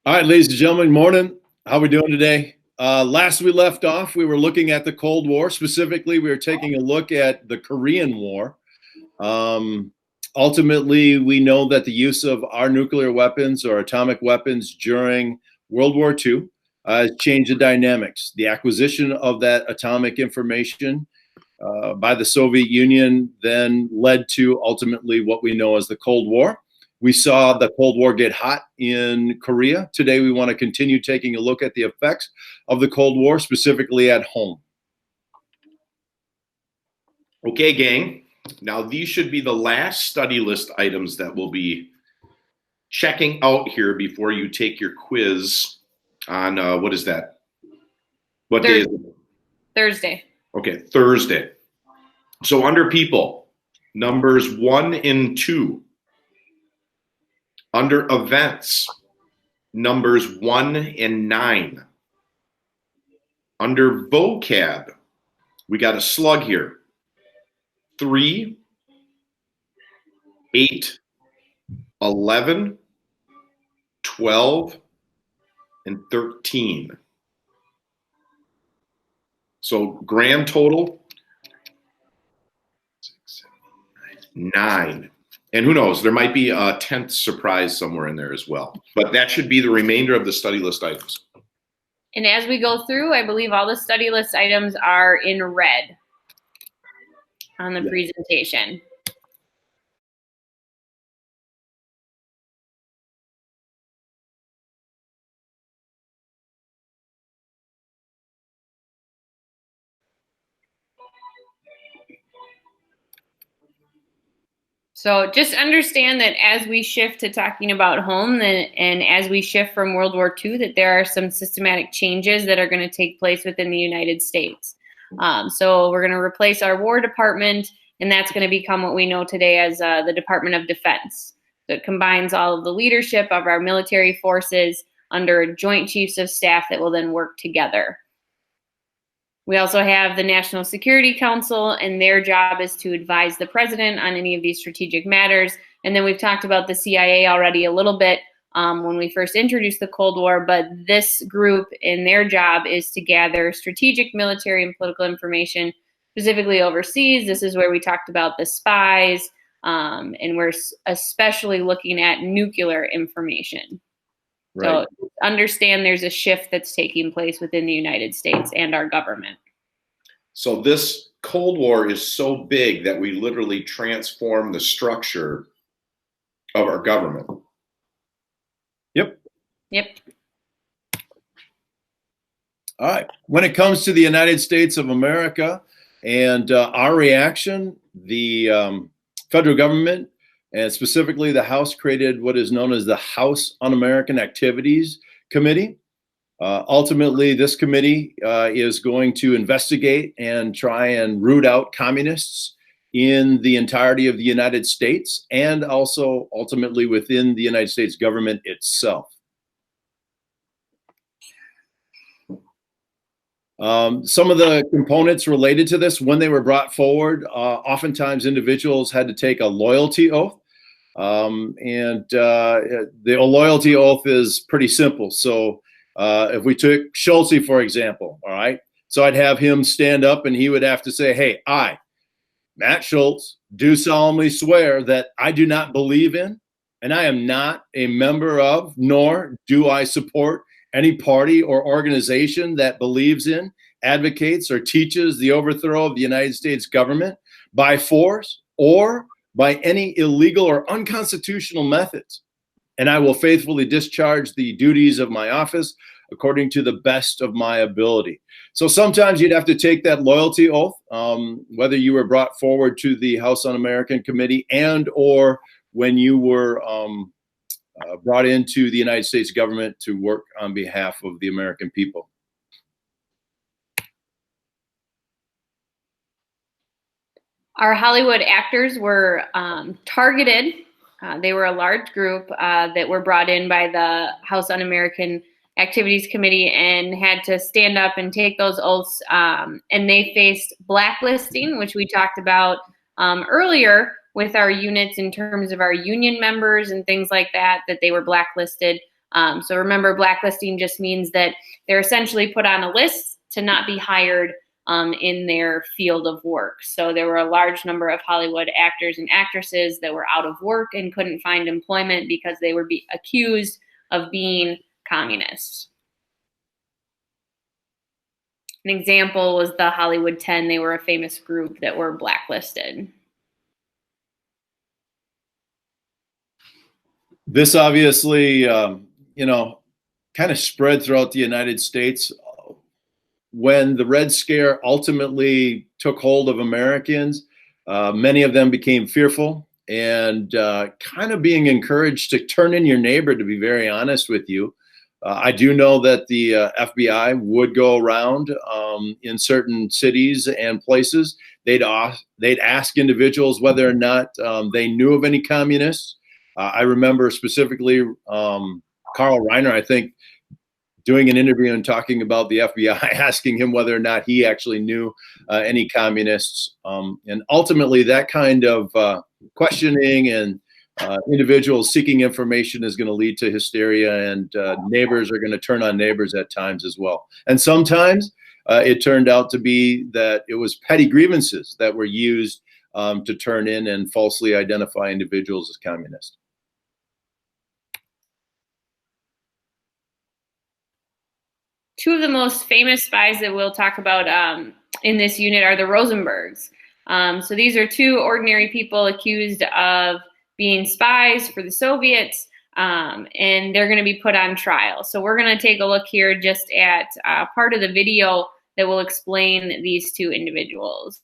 All right, ladies and gentlemen, morning. How are we doing today? Last we left off, we were looking at the Cold War. Specifically, we were taking a look at the Korean War. Um, Ultimately, we know that the use of our nuclear weapons or atomic weapons during World War II has changed the dynamics. The acquisition of that atomic information by the Soviet Union then led to ultimately what we know as the Cold War. We saw the Cold War get hot in Korea. Today, we want to continue taking a look at the effects of the Cold War, specifically at home. Okay, gang. Now, these should be the last study list items that we'll be checking out here before you take your quiz on, what is that? What day is it? Thursday. Okay, Thursday. So under people, numbers 1 and 2. Under events, numbers 1 and 9. Under vocab, we got a slug here. 3, 8, 11, 12, and 13. So grand total, 6, 7, 8, 9. And who knows, there might be a 10th surprise somewhere in there as well. But that should be the remainder of the study list items. And as we go through, I believe all the study list items are in red on the presentation. So just understand that as we shift to talking about home and as we shift from World War II, that there are some systematic changes that are going to take place within the United States. So we're going to replace our War Department, and that's going to become what we know today as the Department of Defense. So it combines all of the leadership of our military forces under Joint Chiefs of Staff that will then work together. We also have the National Security Council, and their job is to advise the president on any of these strategic matters. And then we've talked about the CIA already a little bit when we first introduced the Cold War, but this group and their job is to gather strategic military and political information, specifically overseas. This is where we talked about the spies, and we're especially looking at nuclear information. Right. So understand there's a shift that's taking place within the United States and our government. So this Cold War is so big that we literally transform the structure of our government. Yep. All right. When it comes to the United States of America and our reaction, the federal government and specifically the House created what is known as the House Un-American Activities Committee. Ultimately, this committee is going to investigate and try and root out communists in the entirety of the United States and also ultimately within the United States government itself. Some of the components related to this, when they were brought forward, oftentimes individuals had to take a loyalty oath. The loyalty oath is pretty simple. So if we took Schulze, for example, all right, so I'd have him stand up and he would have to say, hey, I, Matt Schulze, do solemnly swear that I do not believe in, and I am not a member of, nor do I support any party or organization that believes in, advocates, or teaches the overthrow of the United States government by force or by any illegal or unconstitutional methods. And I will faithfully discharge the duties of my office according to the best of my ability. So sometimes you'd have to take that loyalty oath, whether you were brought forward to the House Un-American Committee and or when you were brought into the United States government to work on behalf of the American people. Our Hollywood actors were targeted. They were a large group that were brought in by the House Un-American Activities Committee and had to stand up and take those oaths. And they faced blacklisting, which we talked about earlier with our units in terms of our union members and things like that, that they were blacklisted. So remember, blacklisting just means that they're essentially put on a list to not be hired in their field of work. So there were a large number of Hollywood actors and actresses that were out of work and couldn't find employment because they were accused of being communists. An example was the Hollywood 10. They were a famous group that were blacklisted. This obviously, kind of spread throughout the United States. When the Red Scare ultimately took hold of Americans, many of them became fearful and kind of being encouraged to turn in your neighbor, to be very honest with you. I do know that the FBI would go around in certain cities and places. They'd ask individuals whether or not they knew of any communists. I remember specifically Carl Reiner, I think, doing an interview and talking about the FBI, asking him whether or not he actually knew any communists. And ultimately, that kind of questioning and individuals seeking information is going to lead to hysteria, and neighbors are going to turn on neighbors at times as well. And sometimes it turned out to be that it was petty grievances that were used to turn in and falsely identify individuals as communists. Two of the most famous spies that we'll talk about in this unit are the Rosenbergs. So these are two ordinary people accused of being spies for the Soviets, and they're going to be put on trial. So we're going to take a look here just at part of the video that will explain these two individuals.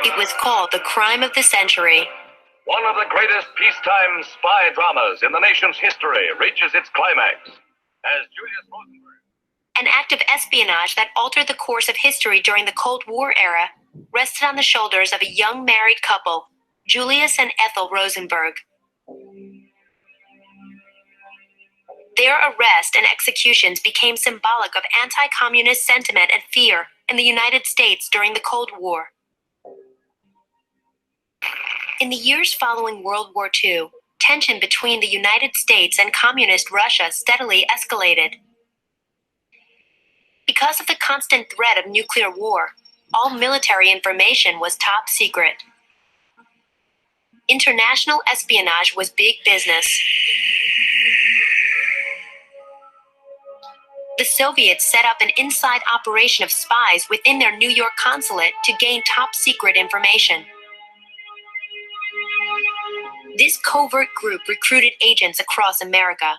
It was called the crime of the century. One of the greatest peacetime spy dramas in the nation's history reaches its climax as Julius Rosenberg. An act of espionage that altered the course of history during the Cold War era rested on the shoulders of a young married couple, Julius and Ethel Rosenberg. Their arrest and executions became symbolic of anti-communist sentiment and fear in the United States during the Cold War. In the years following World War II, tension between the United States and Communist Russia steadily escalated. Because of the constant threat of nuclear war, all military information was top secret. International espionage was big business. The Soviets set up an inside operation of spies within their New York consulate to gain top secret information. This covert group recruited agents across America.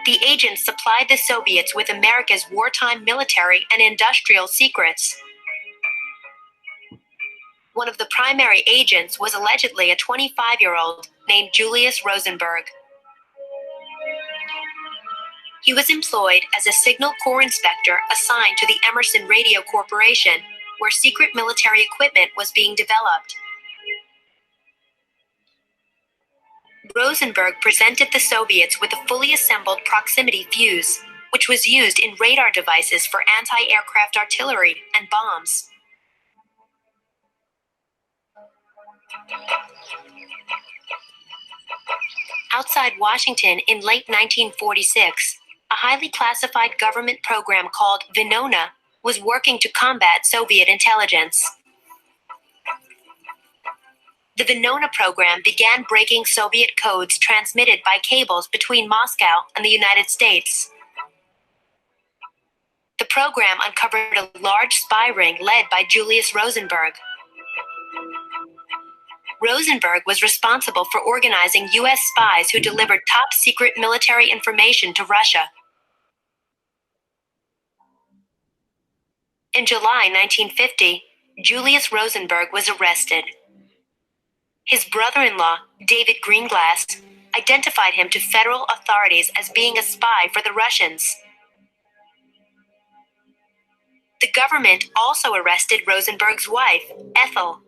The agents supplied the Soviets with America's wartime military and industrial secrets. One of the primary agents was allegedly a 25-year-old named Julius Rosenberg. He was employed as a Signal Corps inspector assigned to the Emerson Radio Corporation, where secret military equipment was being developed. Rosenberg presented the Soviets with a fully assembled proximity fuse, which was used in radar devices for anti-aircraft artillery and bombs. Outside Washington in late 1946, a highly classified government program called Venona was working to combat Soviet intelligence. The Venona program began breaking Soviet codes transmitted by cables between Moscow and the United States. The program uncovered a large spy ring led by Julius Rosenberg. Rosenberg was responsible for organizing U.S. spies who delivered top-secret military information to Russia. In July 1950, Julius Rosenberg was arrested. His brother-in-law, David Greenglass, identified him to federal authorities as being a spy for the Russians. The government also arrested Rosenberg's wife, Ethel.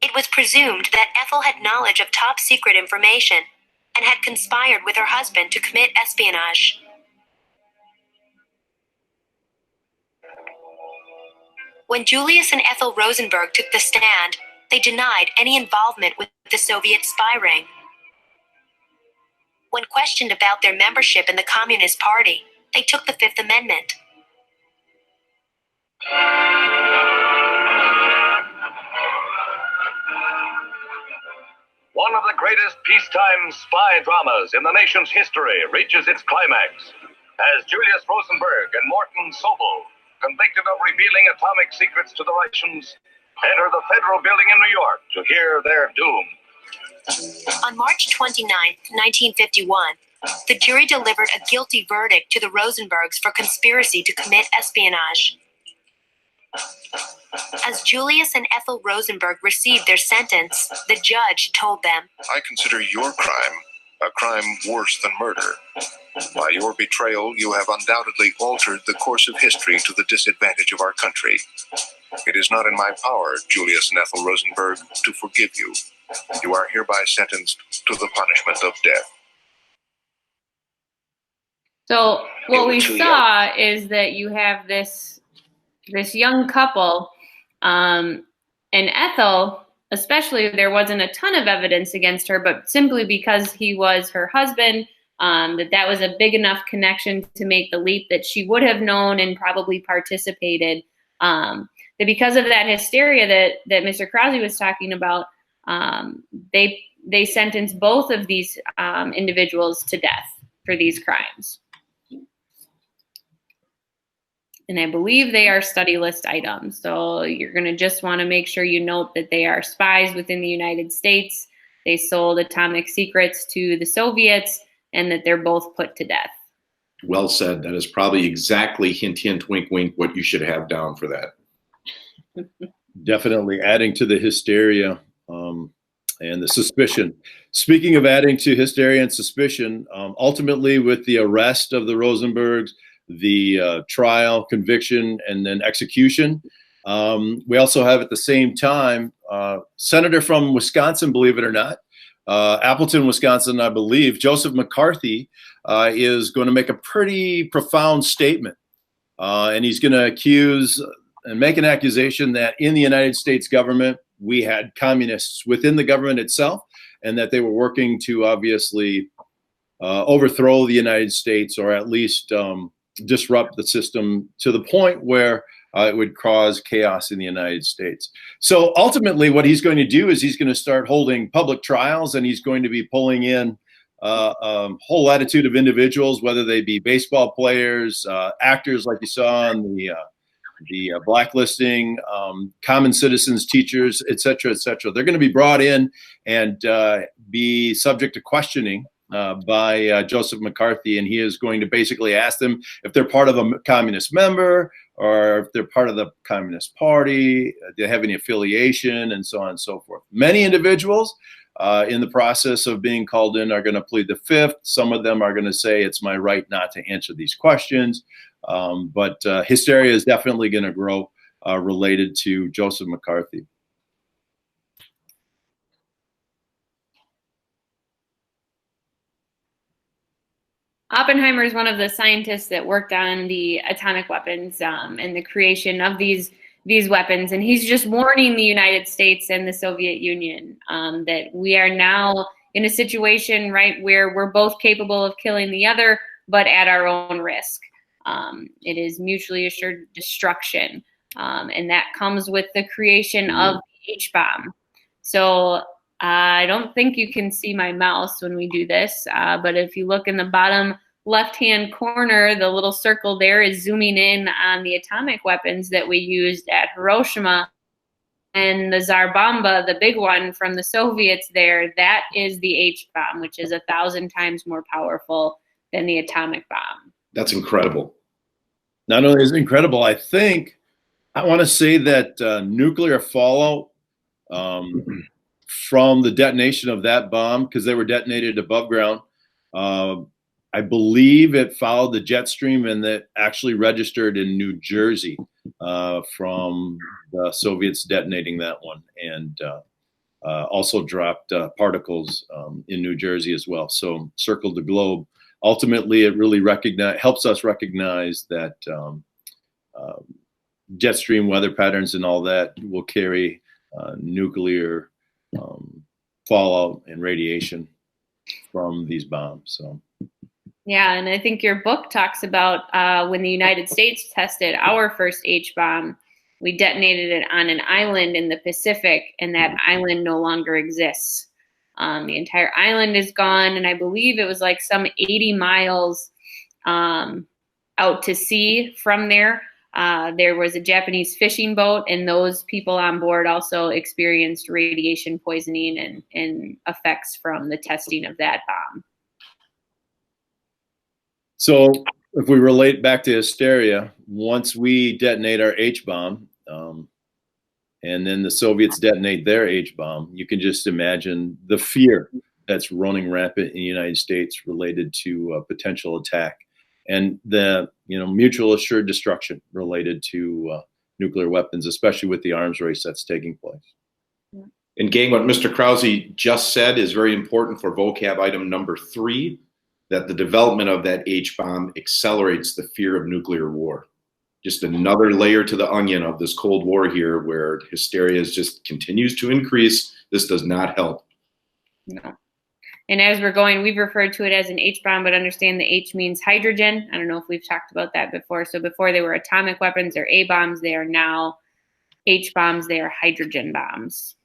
It was presumed that Ethel had knowledge of top-secret information and had conspired with her husband to commit espionage. When Julius and Ethel Rosenberg took the stand, they denied any involvement with the Soviet spy ring. When questioned about their membership in the Communist Party, they took the Fifth Amendment. One of the greatest peacetime spy dramas in the nation's history reaches its climax as Julius Rosenberg and Morton Sobel, convicted of revealing atomic secrets to the Russians, enter the federal building in New York to hear their doom. On March 29, 1951, the jury delivered a guilty verdict to the Rosenbergs for conspiracy to commit espionage. As Julius and Ethel Rosenberg received their sentence, the judge told them, I consider your crime a crime worse than murder. By your betrayal, you have undoubtedly altered the course of history to the disadvantage of our country. It is not in my power, Julius and Ethel Rosenberg, to forgive you. You are hereby sentenced to the punishment of death. So what we saw is that you have this young couple, and Ethel, especially, there wasn't a ton of evidence against her, but simply because he was her husband, that was a big enough connection to make the leap that she would have known and probably participated. That because of that hysteria that Mr. Krause was talking about, they sentenced both of these individuals to death for these crimes. And I believe they are study list items. So you're going to just want to make sure you note that they are spies within the United States. They sold atomic secrets to the Soviets, and that they're both put to death. Well said. That is probably exactly, hint, hint, wink, wink, what you should have down for that. Definitely adding to the hysteria and the suspicion. Speaking of adding to hysteria and suspicion, ultimately with the arrest of the Rosenbergs, the trial, conviction, and then execution, we also have at the same time Senator from Wisconsin, believe it or not, Appleton, Wisconsin, I believe, Joseph McCarthy is going to make a pretty profound statement. And he's going to accuse and make an accusation that in the United States government, we had communists within the government itself, and that they were working to obviously overthrow the United States, or at least disrupt the system to the point where it would cause chaos in the United States. So ultimately what he's going to do is he's going to start holding public trials, and he's going to be pulling in a whole latitude of individuals, whether they be baseball players, actors like you saw in the blacklisting, common citizens, teachers, et cetera, et cetera. They're going to be brought in and be subject to questioning by Joseph McCarthy, and he is going to basically ask them if they're part of a communist member, or if they're part of the Communist Party, do they have any affiliation, and so on and so forth. Many individuals in the process of being called in are going to plead the fifth. Some of them are going to say it's my right not to answer these questions. But hysteria is definitely going to grow related to Joseph McCarthy. Oppenheimer is one of the scientists that worked on the atomic weapons and the creation of these weapons, and he's just warning the United States and the Soviet Union that we are now in a situation, right, where we're both capable of killing the other, but at our own risk. It is mutually assured destruction, and that comes with the creation of the H-bomb. So I don't think you can see my mouse when we do this, but if you look in the bottom left-hand corner, the little circle there is zooming in on the atomic weapons that we used at Hiroshima. And the Tsar Bomba, the big one from the Soviets there, that is the H-bomb, which is 1,000 times more powerful than the atomic bomb. That's incredible. Not only is it incredible, I think, I want to say that nuclear fallout from the detonation of that bomb, because they were detonated above ground, I believe it followed the jet stream, and that actually registered in New Jersey from the Soviets detonating that one, and also dropped particles in New Jersey as well. So circled the globe. Ultimately, it really helps us recognize that jet stream weather patterns and all that will carry nuclear fallout and radiation from these bombs. So. Yeah, and I think your book talks about when the United States tested our first H-bomb, we detonated it on an island in the Pacific, and that island no longer exists. The entire island is gone, and I believe it was like some 80 miles out to sea from there. There was a Japanese fishing boat, and those people on board also experienced radiation poisoning and effects from the testing of that bomb. So if we relate back to hysteria, once we detonate our H-bomb, and then the Soviets detonate their H-bomb, you can just imagine the fear that's running rampant in the United States related to a potential attack, and the mutual assured destruction related to nuclear weapons, especially with the arms race that's taking place. And gang, what Mr. Krause just said is very important for vocab item number 3, that the development of that H-bomb accelerates the fear of nuclear war. Just another layer to the onion of this Cold War here, where hysteria just continues to increase. This does not help. No. And as we're going, we've referred to it as an H-bomb, but understand the H means hydrogen. I don't know if we've talked about that before. So before they were atomic weapons or A-bombs, they are now H-bombs. They are hydrogen bombs.